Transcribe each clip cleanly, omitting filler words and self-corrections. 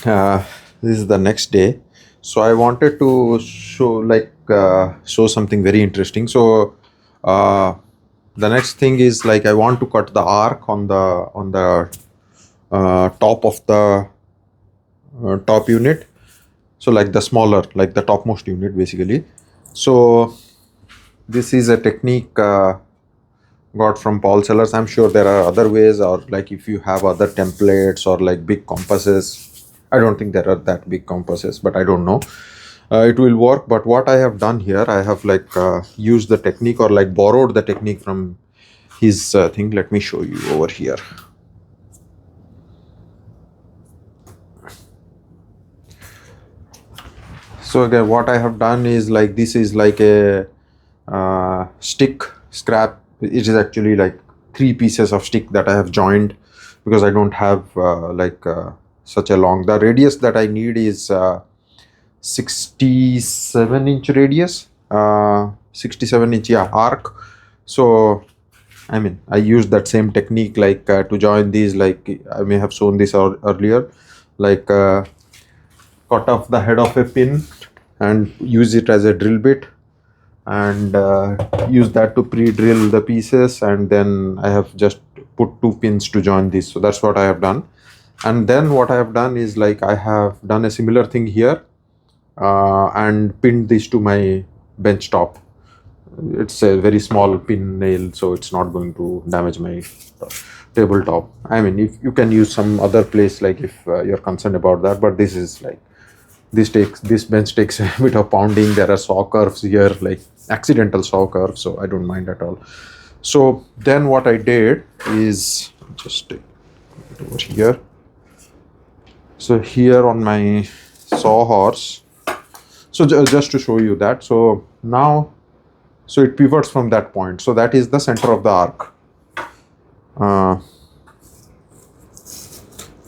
This is the next day, so I wanted to show something very interesting. So uh, the next thing is like I want to cut the arc on the top of the top unit. So like the smaller, like the topmost unit, basically. So this is a technique got from Paul Sellers. I'm sure there are other ways, or like if you have other templates or like big compasses. I don't think there are that big compasses, but I don't know. It will work. But what I have done here, I have used the technique or like borrowed the technique from his thing. Let me show you over here. So again, what I have done is like this is like a stick scrap. It is actually like 3 pieces of stick that I have joined because I don't have such a long. The radius that I need is 67-inch radius, 67-inch, yeah, arc. So I mean, I used that same technique to join these. Like I may have shown this earlier, like cut off the head of a pin and use it as a drill bit, and use that to pre-drill the pieces, and then I have just put 2 pins to join this. So that's what I have done. And then what I have done is like I have done a similar thing here, and pinned this to my bench top. It's a very small pin nail, so it's not going to damage my tabletop. I mean, if you can use some other place, like if you're concerned about that, but this is like this bench takes a bit of pounding. There are saw curves here, like accidental saw curves, so I don't mind at all. So then what I did is just take it over here. So here on my sawhorse, so just to show you that, so now, so it pivots from that point. So that is the center of the arc.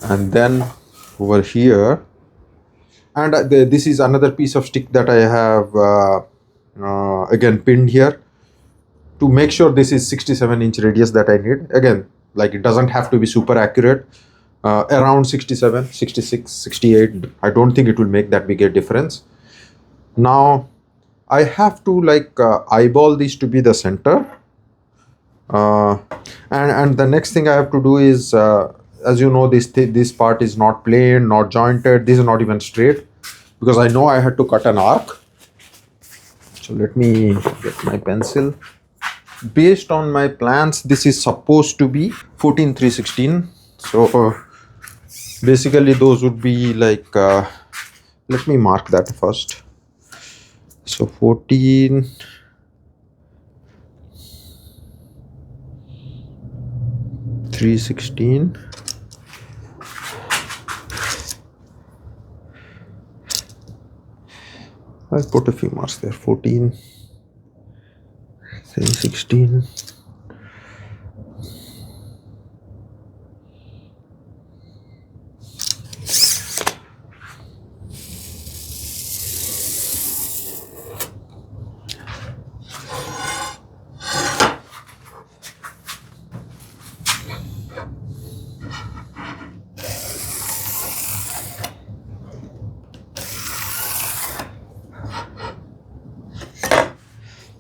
And then over here, and this is another piece of stick that I have again pinned here to make sure this is 67-inch radius that I need. Again, like it doesn't have to be super accurate. Around 67, 66, 68. I don't think it will make that big a difference. Now I have to eyeball these to be the center. And the next thing I have to do is, as you know, this part is not plane, not jointed. This is not even straight because I know I had to cut an arc. So let me get my pencil. Based on my plans, this is supposed to be 14/316. So basically those would be like, let me mark that first. So 14/316. I put a few marks there. 14/316.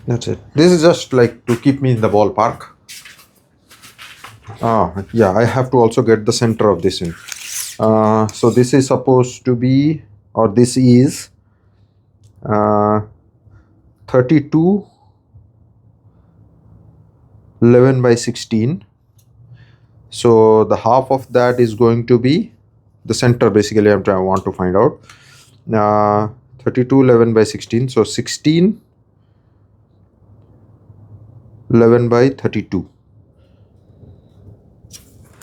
That's it. This is just like to keep me in the ballpark. Yeah, I have to also get the center of this in. So this is supposed to be, or this is 32 11/16. So the half of that is going to be the center. Basically, I want to find out 32 11/16. So 16 11/32.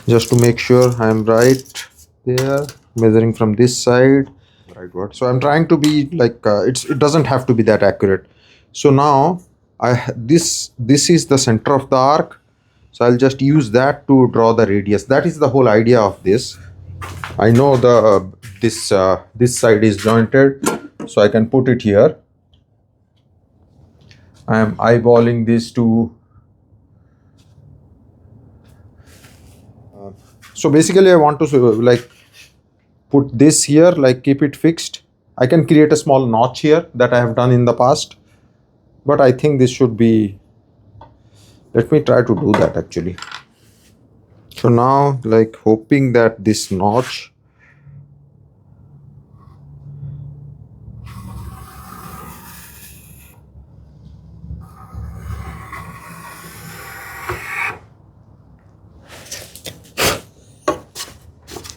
Just to make sure I am right there, measuring from this side, right word. So I'm trying to be like it doesn't have to be that accurate. So now this is the center of the arc. So I'll just use that to draw the radius. That is the whole idea of this. I know this side is jointed, so I can put it here. I am eyeballing this to. So basically, I want to put this here, like keep it fixed. I can create a small notch here that I have done in the past, but I think this should be, let me try to do that actually. So now, like hoping that this notch,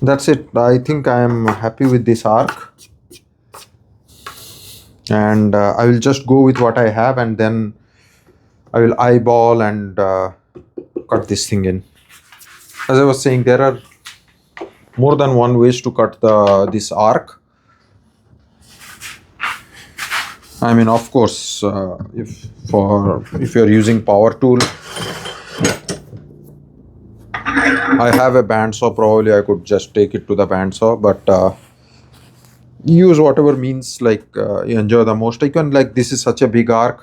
that's it. I think I am happy with this arc, and I will just go with what I have, and then I will eyeball and cut this thing in. As I was saying, there are more than one ways to cut this arc. I mean, of course, if you're using power tool, I have a bandsaw. Probably I could just take it to the bandsaw, but use whatever means like you enjoy the most. I can, like, this is such a big arc,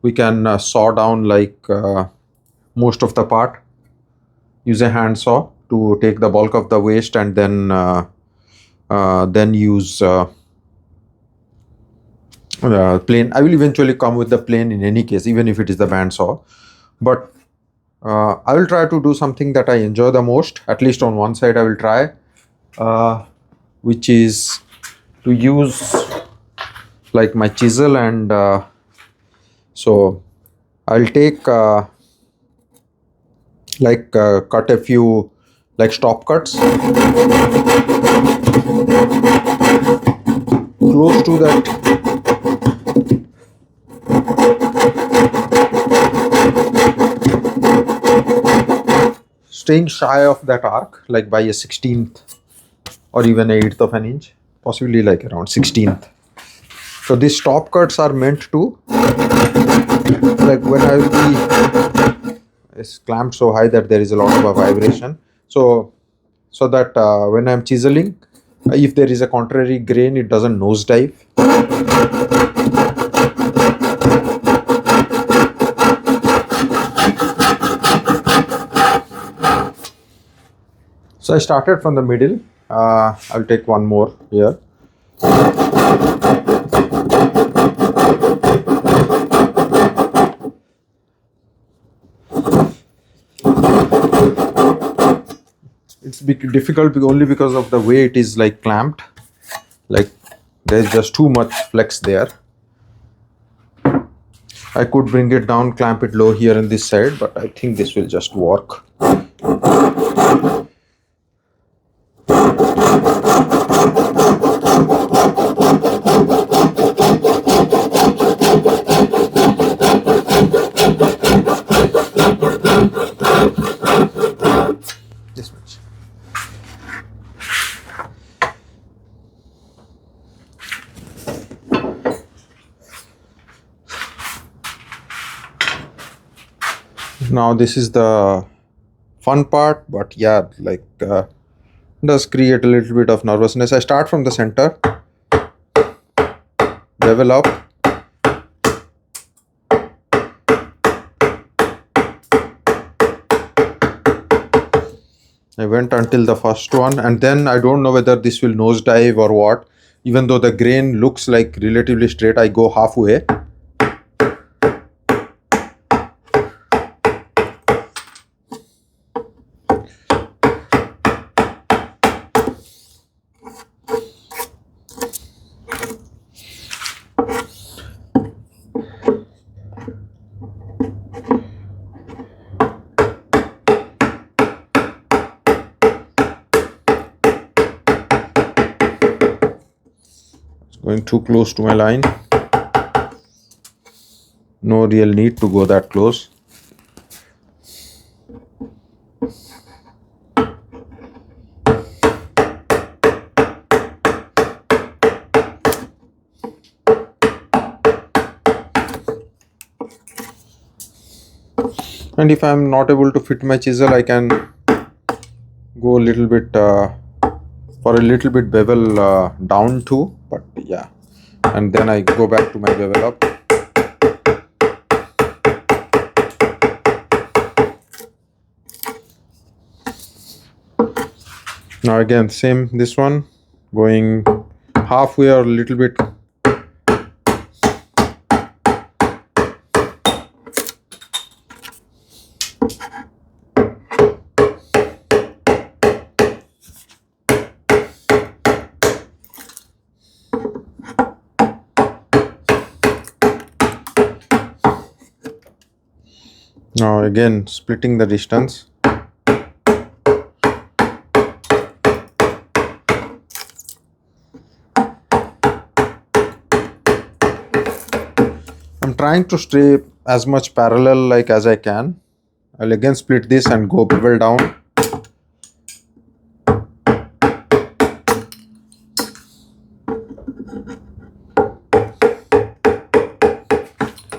we can saw down like most of the part. Use a hand saw to take the bulk of the waste, and then use plane. I will eventually come with the plane in any case, even if it is the bandsaw. But I will try to do something that I enjoy the most. At least on one side I will try, which is to use like my chisel, and so I'll take cut a few like stop cuts close to that. Staying shy of that arc, like by a 16th or even 1/8 of an inch, possibly like around 16th. So these stop cuts are meant to, like, when I will be, it's clamped so high that there is a lot of a vibration. So that when I'm chiseling, if there is a contrary grain, it doesn't nosedive. So I started from the middle. I'll take one more here. It's difficult only because of the way it is like clamped. Like there's just too much flex there. I could bring it down, clamp it low here on this side, but I think this will just work. This much. Now this is the fun part, but yeah, like does create a little bit of nervousness. I start from the center, bevel up, I went until the first one, and then I don't know whether this will nosedive or what. Even though the grain looks like relatively straight, I go halfway. Going too close to my line. No real need to go that close. And if I am not able to fit my chisel, I can go a little bit for a little bit bevel down too, but yeah, and then I go back to my bevel up. Now again, same this one, going halfway or a little bit. Now again splitting the distance. I'm trying to stay as much parallel like as I can. I'll again split this and go bevel down.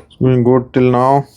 It's going good till now.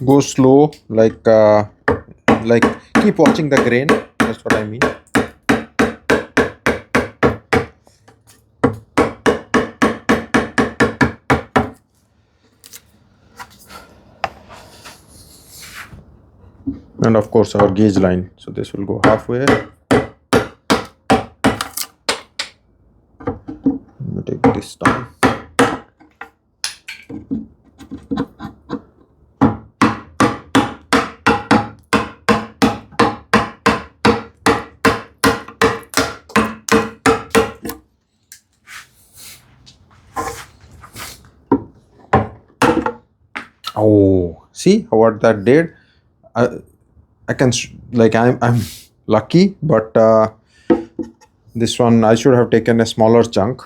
Go slow, like keep watching the grain. That's what I mean. And of course our gauge line. So this will go halfway. Let me take this down. Oh, see what that did? I can, like, I'm lucky, but this one I should have taken a smaller chunk.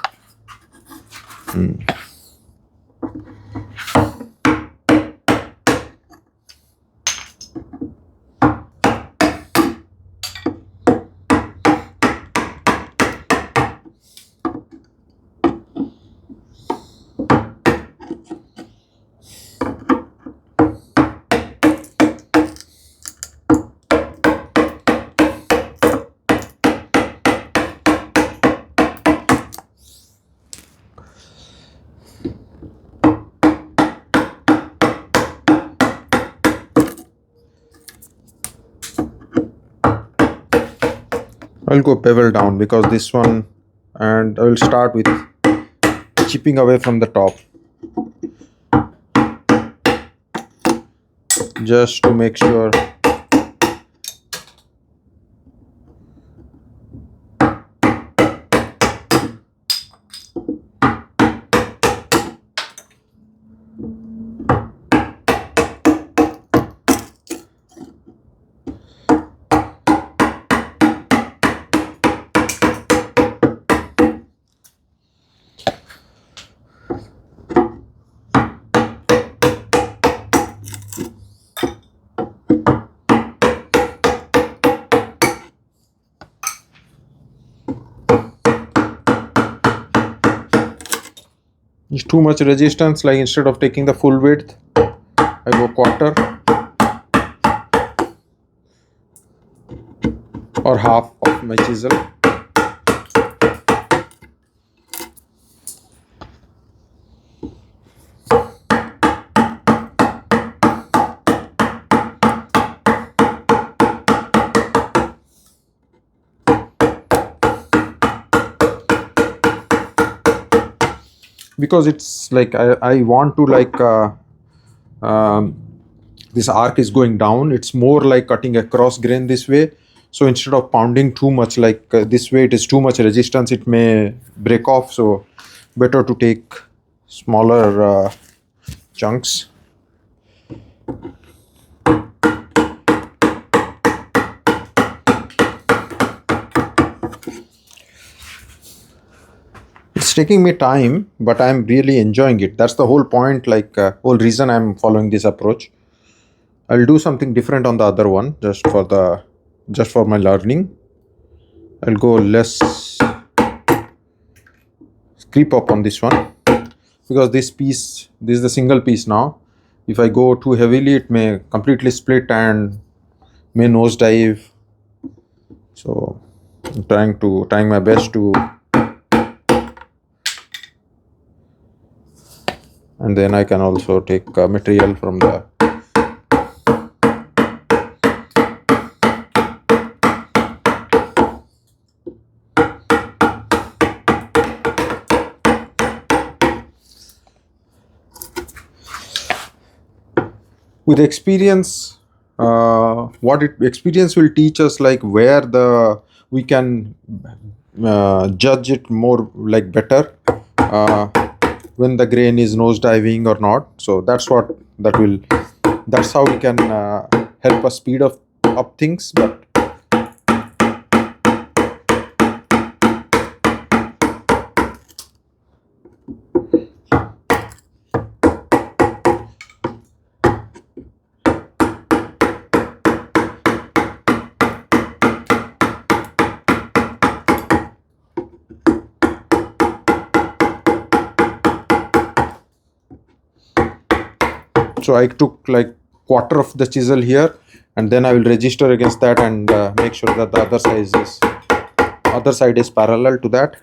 I'll go bevel down because this one, and I will start with chipping away from the top just to make sure. It's too much resistance, like instead of taking the full width, I go quarter or half of my chisel. Because it's like I want to, like, this arc is going down. It's more like cutting across grain this way. So instead of pounding too much, like this way, it is too much resistance, it may break off. So better to take smaller chunks. It's taking me time, but I'm really enjoying it. That's the whole point, like whole reason I'm following this approach. I'll do something different on the other one just for my learning. I'll go less creep up on this one, because this is the single piece now. If I go too heavily, it may completely split and may nosedive. So I'm trying my best to, and then I can also take material from the with experience. Experience will teach us, like where we can judge it more, like better, when the grain is nosediving or not. So that's how we can help us speed up things. But so I took like quarter of the chisel here, and then I will register against that and make sure that the other side is parallel to that.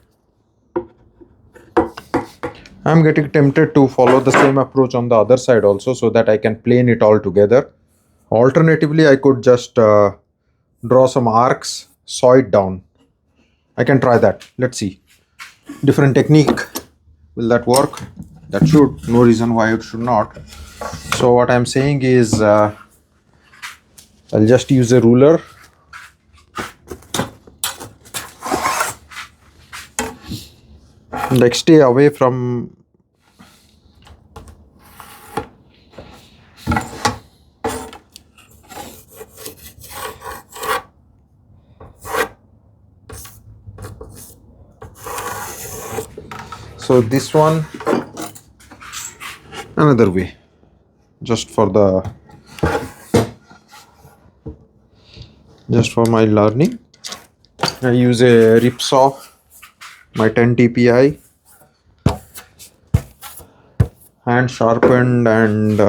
I'm getting tempted to follow the same approach on the other side also, so that I can plane it all together. Alternatively, I could just draw some arcs, saw it down. I can try that. Let's see. Different technique. Will that work? That should. No reason why it should not. So what I'm saying is, I'll just use a ruler. Like stay away from so this one another way, just for my learning. I use a rip saw, my 10 TPI, hand sharpened, and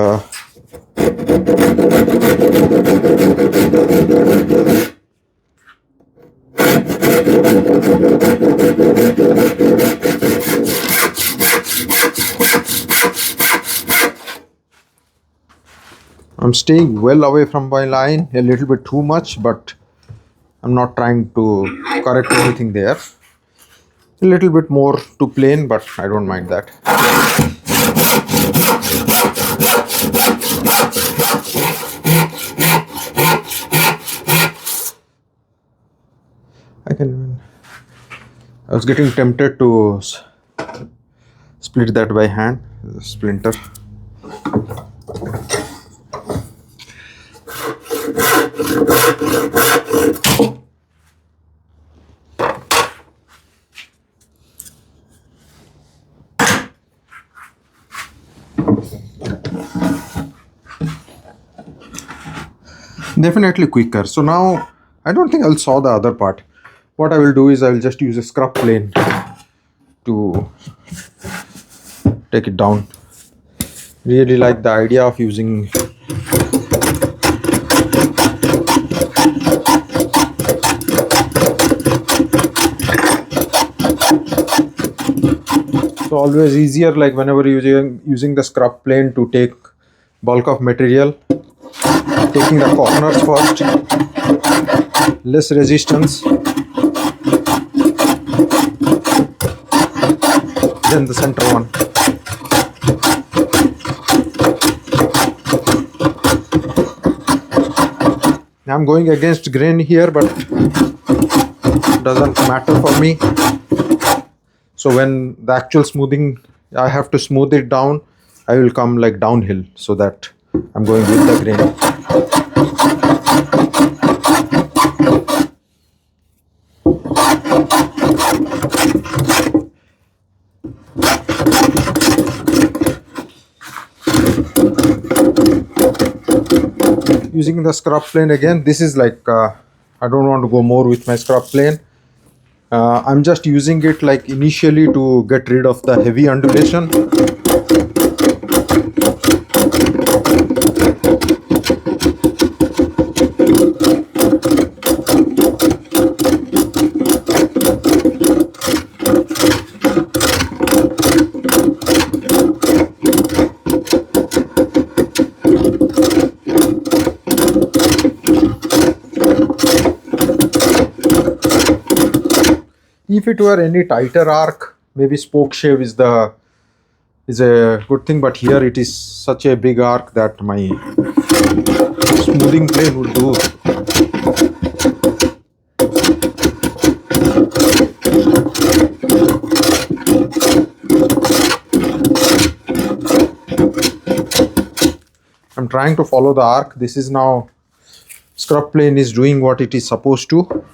I'm staying well away from my line, a little bit too much, but I'm not trying to correct anything there. A little bit more to plane, but I don't mind that. I was getting tempted to split that by hand, the splinter. Definitely quicker. So now I don't think I'll saw the other part. What I will do is I will just use a scrub plane to take it down. Really like the idea of using so always easier, like whenever you're using the scrub plane to take bulk of material, taking the corners first, less resistance, then the center one. I'm going against grain here, but doesn't matter for me. So when the actual smoothing, I have to smooth it down, I will come like downhill, so that I'm going with the grain. using the scrub plane again. This is like I don't want to go more with my scrub plane. I'm just using it like initially to get rid of the heavy undulation. If it were any tighter arc, maybe spoke shave is a good thing, but here it is such a big arc that my smoothing plane would do. I'm trying to follow the arc. This is now scrub plane is doing what it is supposed to.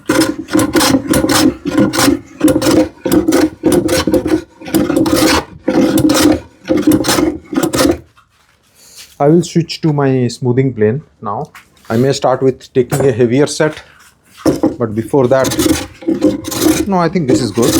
I will switch to my smoothing plane now. I may start with taking a heavier set, but before that, no, I think this is good.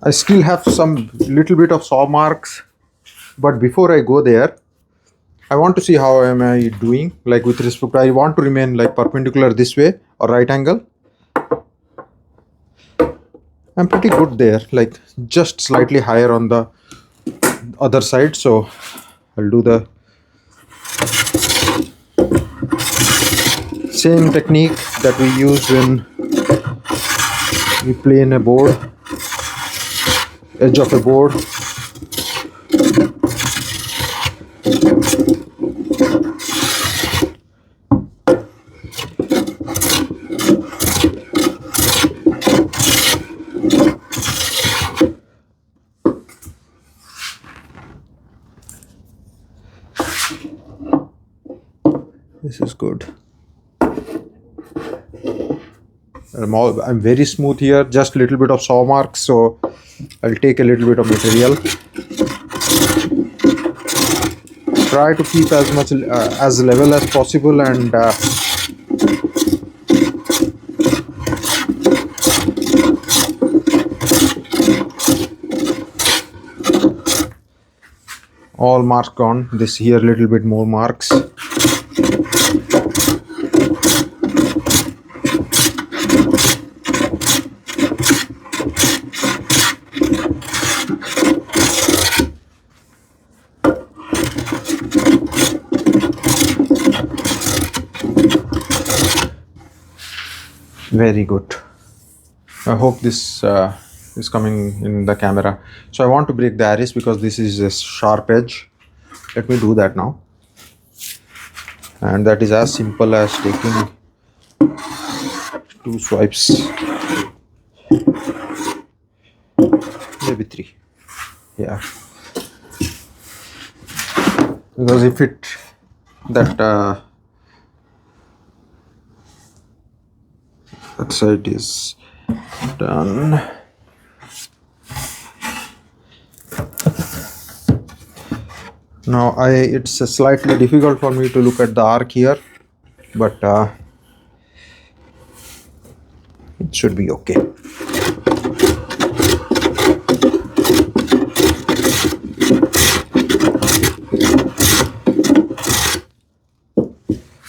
I still have some little bit of saw marks, but before I go there, I want to see how am I doing, like with respect, I want to remain like perpendicular this way or right angle. I'm pretty good there, like just slightly higher on the other side, so I'll do the same technique that we use when we plane a board, edge of a board. This is good. I'm very smooth here, just a little bit of saw marks, so I'll take a little bit of material. Try to keep as much as level as possible, and all marks gone. This here a little bit more marks. Very good. I hope this is coming in the camera. So I want to break the arris because this is a sharp edge. Let me do that now. And that is as simple as taking 2 swipes. Maybe 3. Yeah. Because if it that side is done. Now it's slightly difficult for me to look at the arc here, but it should be okay.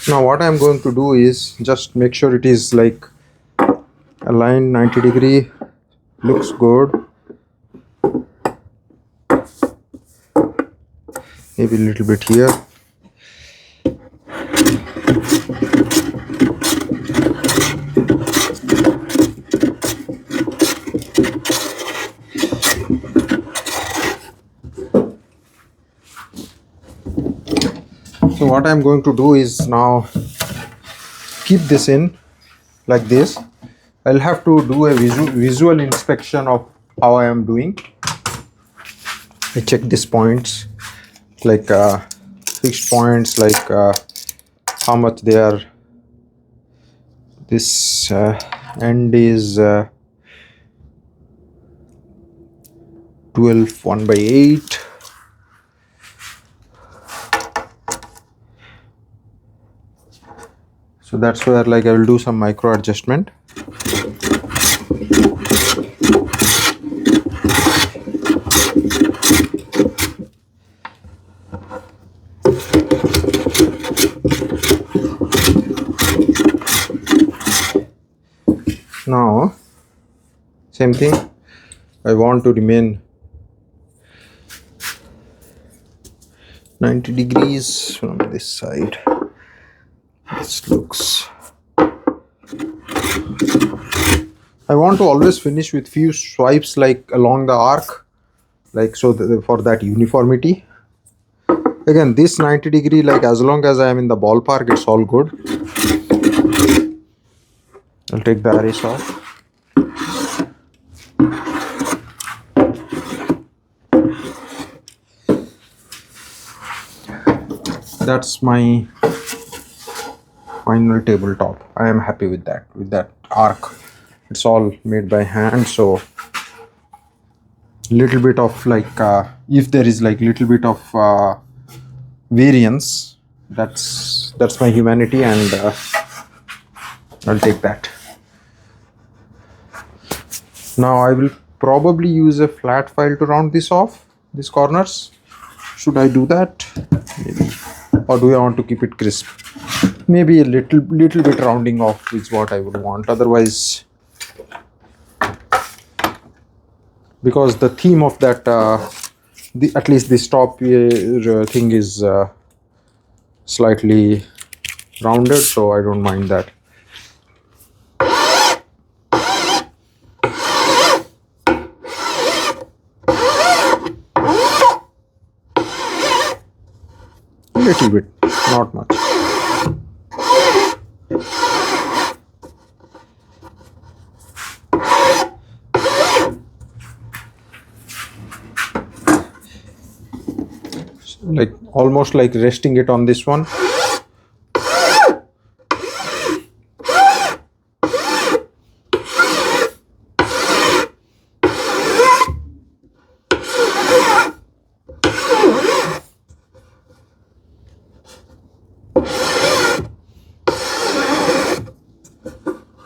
Now what I'm going to do is just make sure it is like aligned 90 degree, looks good. Maybe a little bit here. So what I'm going to do is now keep this in like this. I'll have to do a visual inspection of how I am doing. I check these points like fixed points, like how much they are. This end is 12 1/8. So that's where like I will do some micro adjustment. Now same thing, I want to remain 90 degrees from this side. This looks, I want to always finish with few swipes like along the arc, like so for that uniformity. Again, this 90 degree, like as long as I am in the ballpark, it's all good. I'll take the arrays off. That's my final tabletop. I am happy with that arc. It's all made by hand, so little bit of like if there is like little bit of variance, that's my humanity, and I'll take that. Now I will probably use a flat file to round this off, these corners. Should I do that? Maybe. Or do I want to keep it crisp? Maybe a little bit rounding off is what I would want. Otherwise, because the theme of that, at least this top thing is slightly rounded, so I don't mind that. Little bit, not much. Like almost like resting it on this one.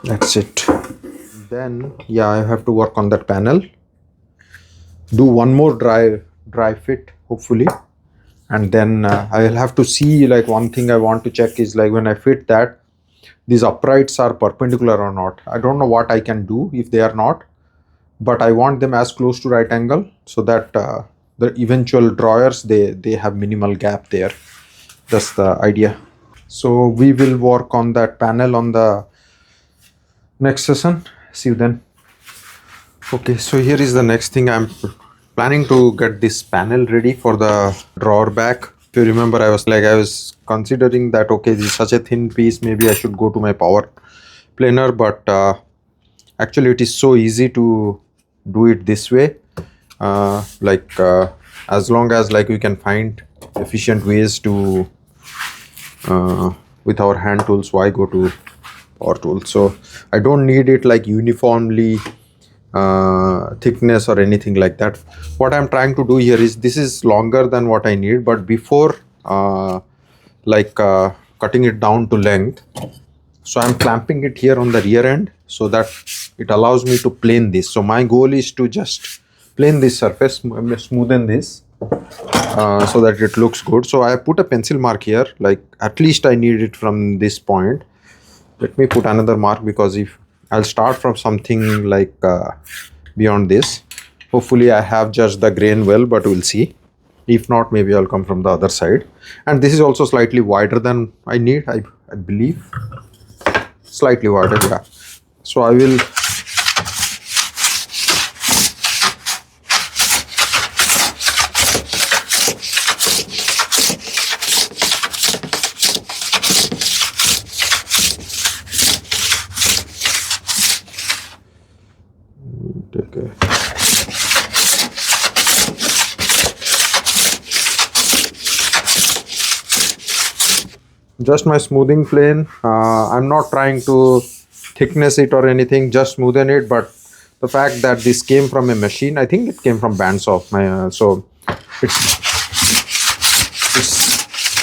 That's it. Then yeah, I have to work on that panel, do one more dry fit hopefully, and then I will have to see, like one thing I want to check is like when I fit that, these uprights are perpendicular or not. I don't know what I can do if they are not, but I want them as close to right angle so that the eventual drawers, they have minimal gap there. That's the idea. So we will work on that panel on the next session. See you then. Okay, so here is the next thing. I'm planning to get this panel ready for the drawer back. If you remember, I was considering that, okay, this is such a thin piece, maybe I should go to my power planer, but actually it is so easy to do it this way. As long as like we can find efficient ways to with our hand tools, why go to power tool? So I don't need it like uniformly thickness or anything like that. What I'm trying to do here is, this is longer than what I need, but before cutting it down to length, so I'm clamping it here on the rear end so that it allows me to plane this. So my goal is to just plane this surface, smoothen this so that it looks good. So I put a pencil mark here, like at least I need it from this point. Let me put another mark, because if I'll start from something like beyond this, hopefully I have judged the grain well, but we'll see. If not, maybe I'll come from the other side. And this is also slightly wider than I need, I believe. Slightly wider, yeah. So I will take a Just my smoothing plane. I'm not trying to thickness it or anything, just smoothen it. But the fact that this came from a machine, I think it came from bandsaw. So it's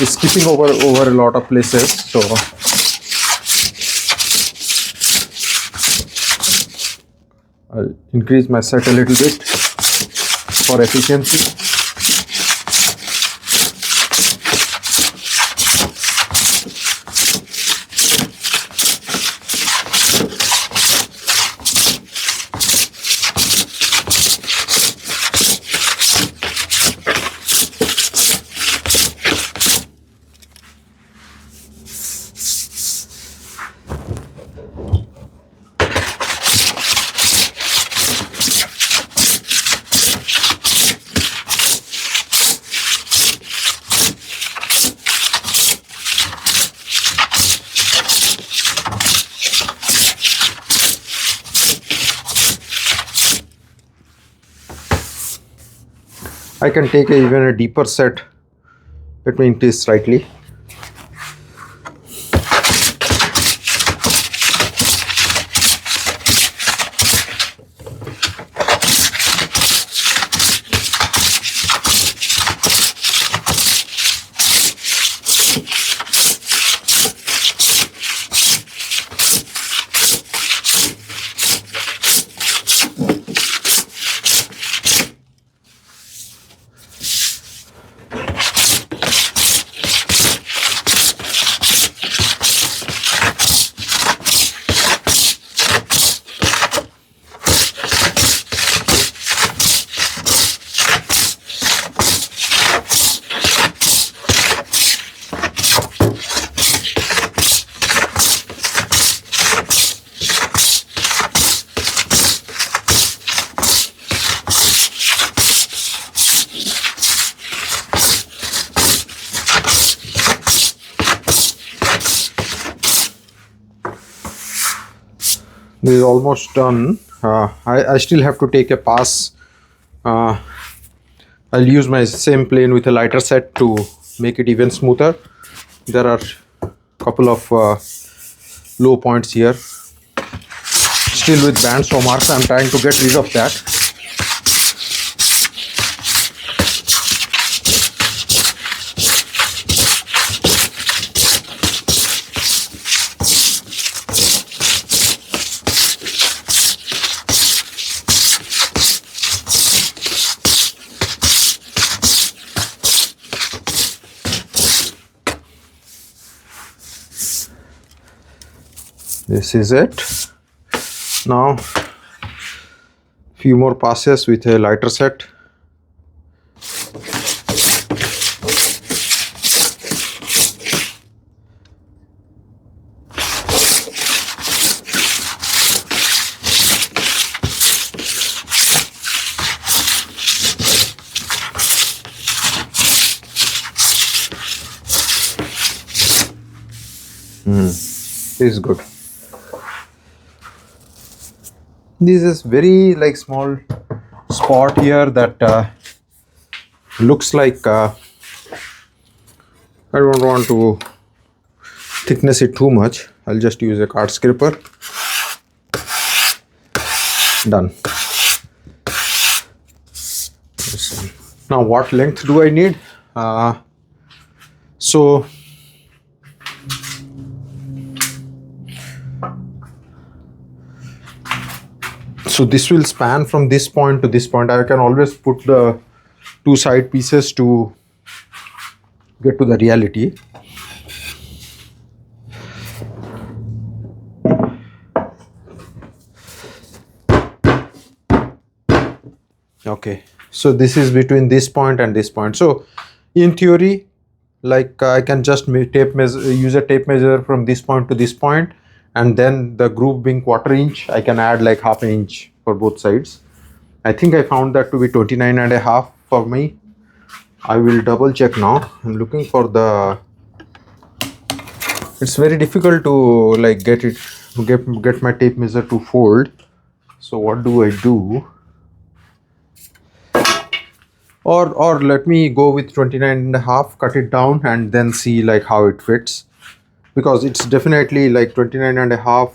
it's skipping over a lot of places. So I'll increase my set a little bit for efficiency. I can take even a deeper set. Let me increase slightly. This is almost done. I still have to take a pass. I'll use my same plane with a lighter set to make it even smoother. There are a couple of low points here. Still with bandsaw marks, I'm trying to get rid of that. This is it. Now few more passes with a lighter set. This is good. This is very like small spot here that looks like I don't want to thickness it too much. I'll just use a card scraper. Done. Now what length do I need? So this will span from this point to this point. I can always put the two side pieces to get to the reality. Okay, so this is between this point and this point. So in theory, like I can just use a tape measure from this point to this point, and then the groove being 1/4 inch, I can add like 1/2 inch for both sides. I think I found that to be 29.5 for me. I will double check now. I'm looking for the, it's very difficult to like get my tape measure to fold. So what do I do? Or let me go with 29.5, cut it down and then see like how it fits. because it's definitely like 29.5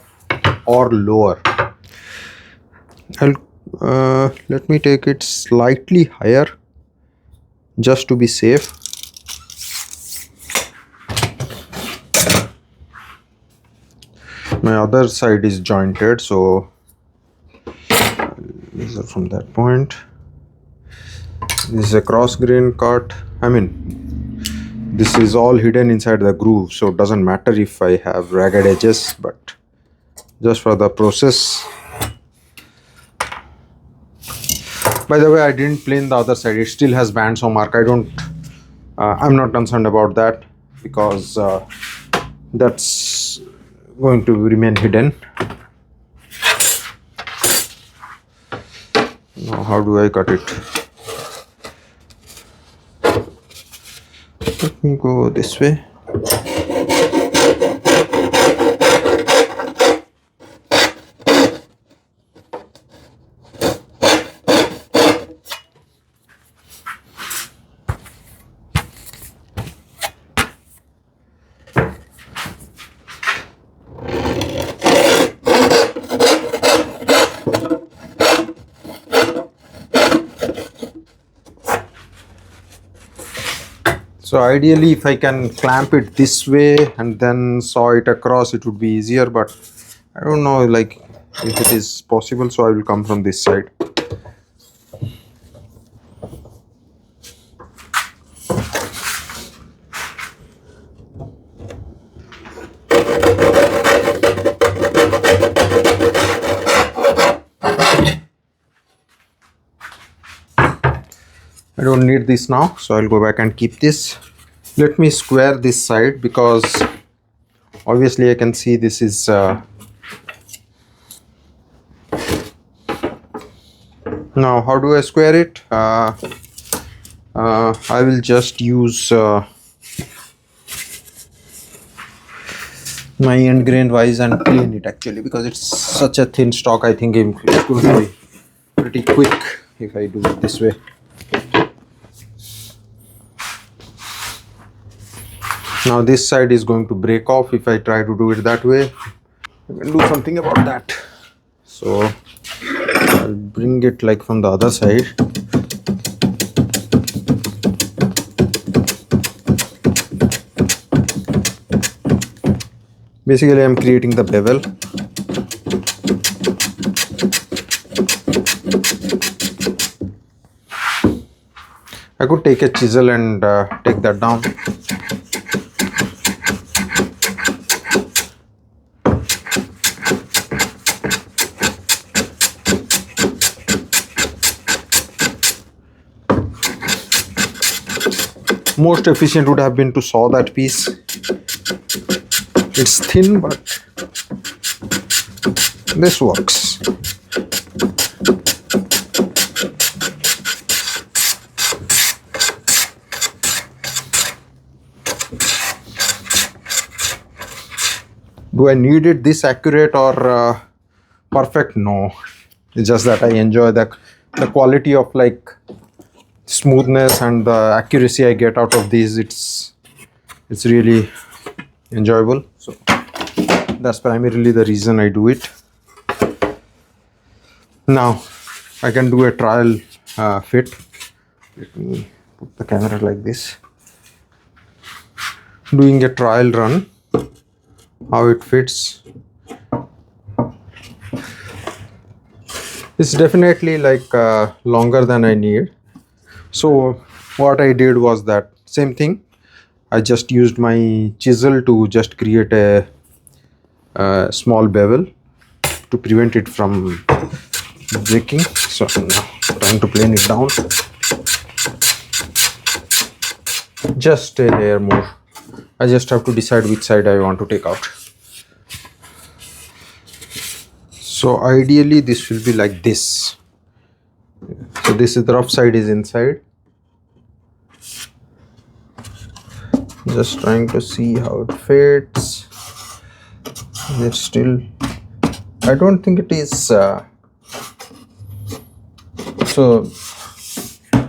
or lower. I'll let me take it slightly higher just to be safe. My other side is jointed, so measure from that point. This is a cross grain cut. I mean, this is all hidden inside the groove, so it doesn't matter if I have ragged edges, but just for the process. By the way, I didn't plane the other side. It still has bandsaw mark. I'm not concerned about that, because that's going to remain hidden. Now, how do I cut it? Let me go this way. So ideally, if I can clamp it this way and then saw it across, it would be easier, but I don't know like if it is possible, so I will come from this side. I don't need this now, so I'll go back and keep this. Let me square this side, because obviously I can see this is now how do I square it? I will just use my end grain vise and plane it, actually, because it's such a thin stock. I think it's going to be pretty quick if I do it this way. Now this side is going to break off if I try to do it that way. I can do something about that. So I'll bring it like from the other side. Basically, I'm creating the bevel. I could take a chisel and take that down. Most efficient would have been to saw that piece. It's thin, but this works. Do I need it this accurate or perfect? No. It's just that I enjoy the quality of like smoothness and the accuracy I get out of these. It's really enjoyable. So that's primarily the reason I do it. Now I can do a trial fit. Let me put the camera like this. Doing a trial run, how it fits. It's definitely like longer than I need. So what I did was that same thing. I just used my chisel to just create a small bevel to prevent it from breaking. So I'm now trying to plane it down. Just a layer more. I just have to decide which side I want to take out. So ideally this will be like this. So this is the rough side is inside. Just trying to see how it fits. It's still, I don't think it is so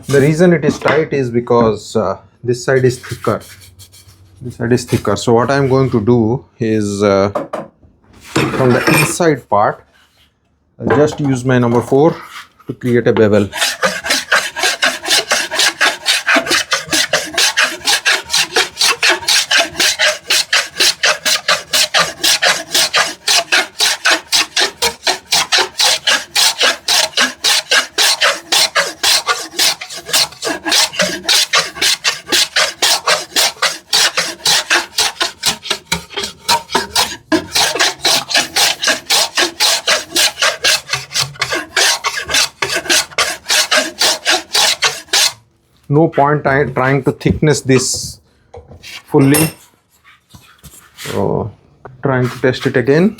the reason it is tight is because this side is thicker. This side is thicker. So what I'm going to do is from the inside part, I'll just use my number 4 to create a bevel. No point trying to thickness this fully. So trying to test it again.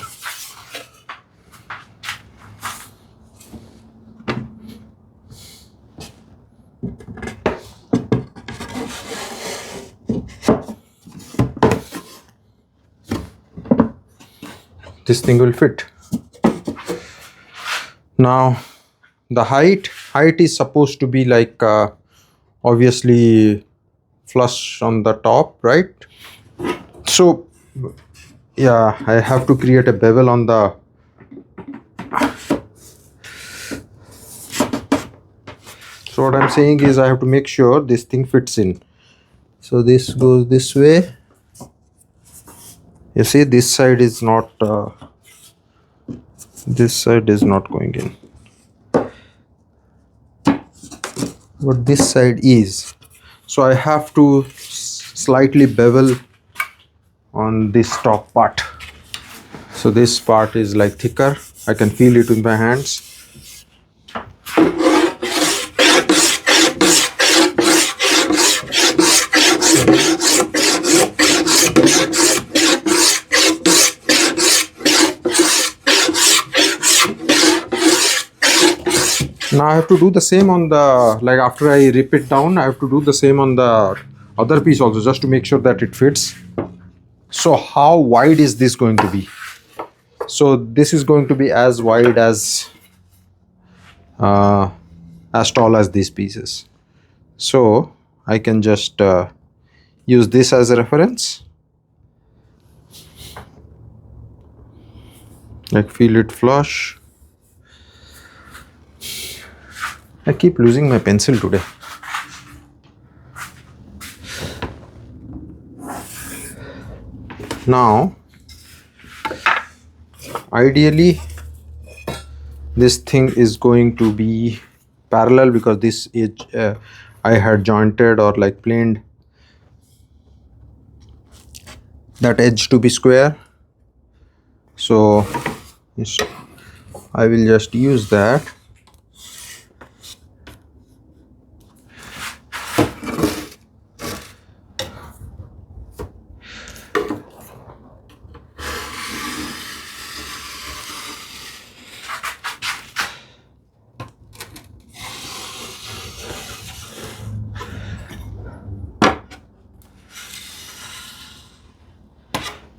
This thing will fit. Now the height is supposed to be like obviously flush on the top, right? So yeah, I have to create a bevel on the so what I'm saying is I have to make sure this thing fits in. So this goes this way. You see, this side is not going in, but this side is. So I have to slightly bevel on this top part. So this part is like thicker. I can feel it with my hands. Now I have to do the same on the, like after I rip it down, I have to do the same on the other piece also, just to make sure that it fits. So how wide is this going to be? So this is going to be as wide as tall as these pieces. So I can just use this as a reference. Like feel it flush. I keep losing my pencil today. Now, ideally, this thing is going to be parallel because this edge I had jointed or like planed that edge to be square. So I will just use that.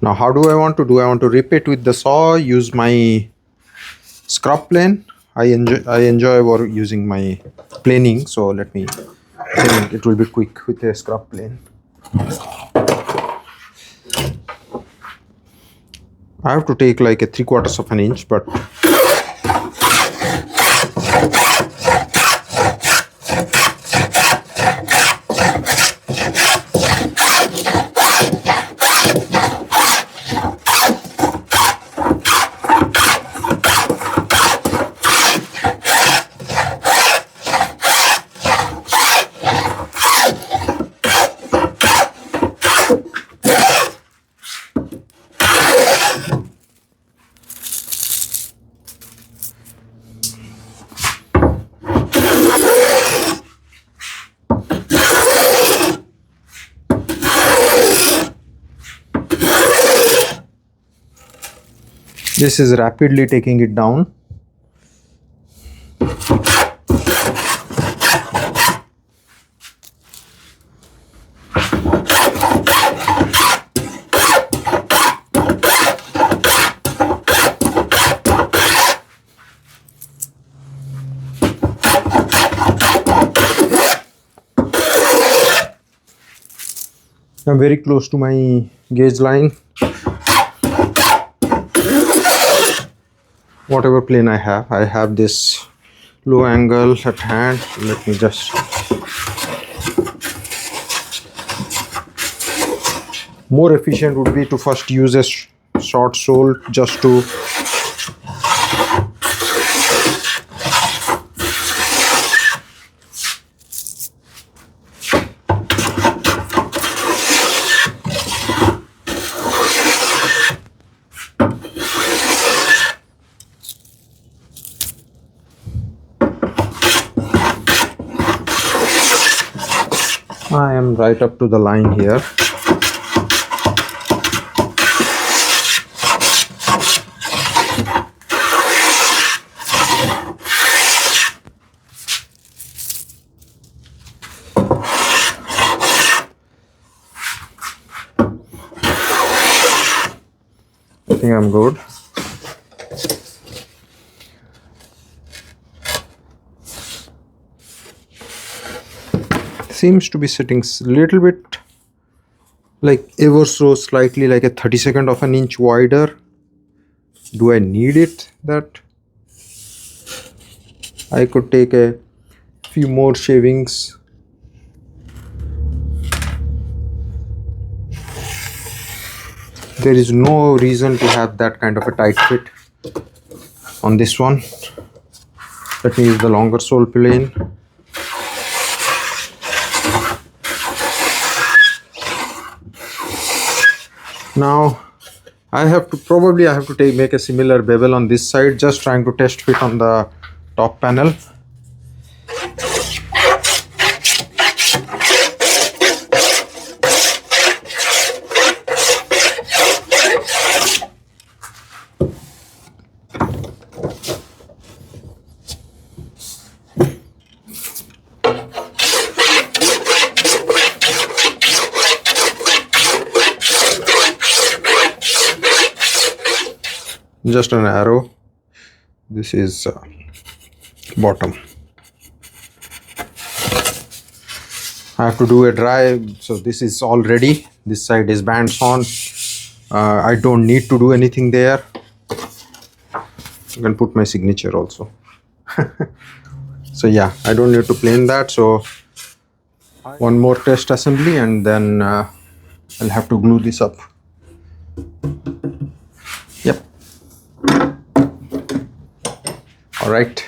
Now how do I want to do? I want to rip it with the saw, use my scrub plane. I enjoy using my planing, so let me think it will be quick with a scrub plane. I have to take like a 3/4 of an inch, but this is rapidly taking it down. I'm very close to my gauge line. Whatever plane I have this low angle at hand. Let me just, more efficient would be to first use a short sole just to I am right up to the line here. I think I'm good. Seems to be sitting a little bit, like ever so slightly, like a 32nd of an inch wider. Do I need it that? I could take a few more shavings. There is no reason to have that kind of a tight fit on this one. Let me use the longer sole plane. Now I have to make a similar bevel on this side, just trying to test fit on the top panel. Just an arrow. This is bottom. I have to do a dry, so this is all ready. This side is bands on. I don't need to do anything there. You can put my signature also. So yeah, I don't need to plane that. So one more test assembly and then I'll have to glue this up. Yep. All right.